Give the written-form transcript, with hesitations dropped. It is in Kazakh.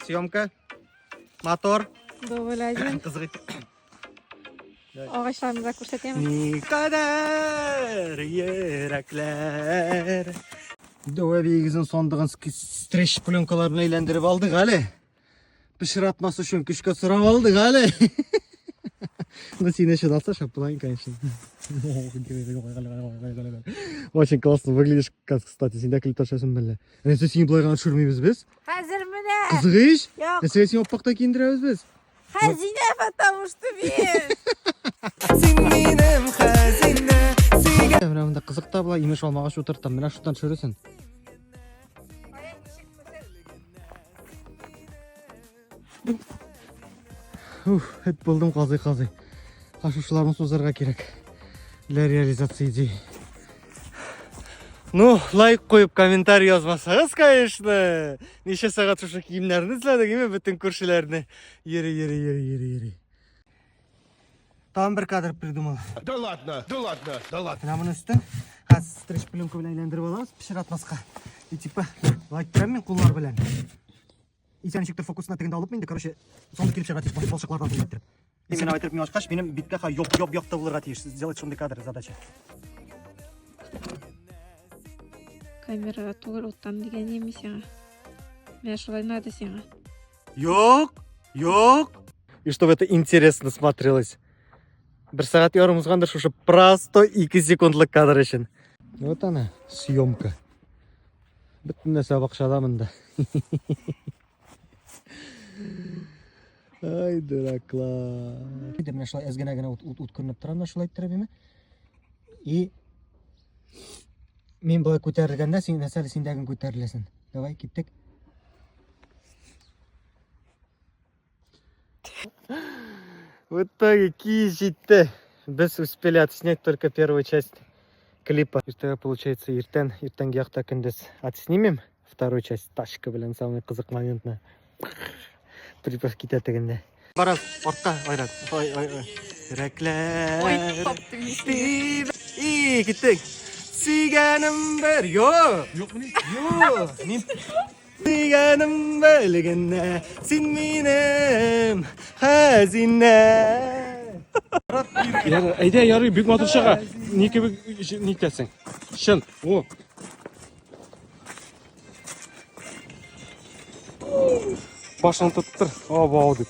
Съемка. Мотор. Doğulayacağım. Kızgıt. Ağaçlarımıza ko'rsatayım. Ne kadar yürekler. Dövebeyizin sondığın streç plyonkalarını eğlendirip aldık hali. Pişiratması için küçük sıram aldık hali. Nasıl yine şunu alsa şapılayın kanşın. Очень классно выглядишь, кстати, сендек литошасын беле. Несе сені былайға ұшырмайбыз біз? Hazır mı ne? Қызғыш? Yok. Несе сені оппақта киіндірәбіз біз? Hazine потому что ben. Сенменім хазина сүйген. Мына мында қызық та былай имеш алмаға шу тұрттам. Мына шуттан шөресін. Эт болдым қазый. Қашушыларымыз созарға керек. Для реализации идеи. Ну, лайк қойып, комментарий yazмасаңыз, конечно. Неше сағат шушы киімдерді іздедік, еме бүтін көршілеріне. Ері. Там бір кадр придумал. Да ладно. Мына мұны үстін, қазір стрич пленка білен айландырып аламыз, пішіратмасқа. И типа, лайк тұрам мен қоллар білен. И сән шектір фокусына тегінде алып менде, короче, сонды келіп шыға тиіп, болшықлардан тұрып әттіріп. И мен айтырып мен ашқаш, менің битке ёп та бұлырға тиеш. Сделать сондай кадр задача. Камера тугар оттан деген емес яңа. Мен шулай надо сеңа. Yok. И чтобы это интересно смотрелось. Бір сағат ярым ұзғандар шушы просто 2 секундлық кадр үшін. Вот она, съемка. Бүтін нәрсе бақшадамын да. Ай, дураклар. Мына шулай әзгенә ут көрініп тұрам да шулай тұрып еме. И мен бұлай көтерілгенде, сен мәселе сендегін көтерілесің. Давай, кеттік. В итоге киіз жетті. Біз успели отснять только первую часть клипа. Что получается, ертеңге яқта күндіз отснимем вторую часть тачка білен, самый қызық моментна. Припав кететігінде. Бараз, орта, ойрат. Ой. Yürekler. Ой, топты вместе. İyi gittik. Сүйгенім бір. Yok mu ne? Мен сүйгенім бөлігіне, сен менім хазине. Әйде, ярый, бик матур чыга. Никтәсең. Шын. О. Башын тоттыр. Абау деп.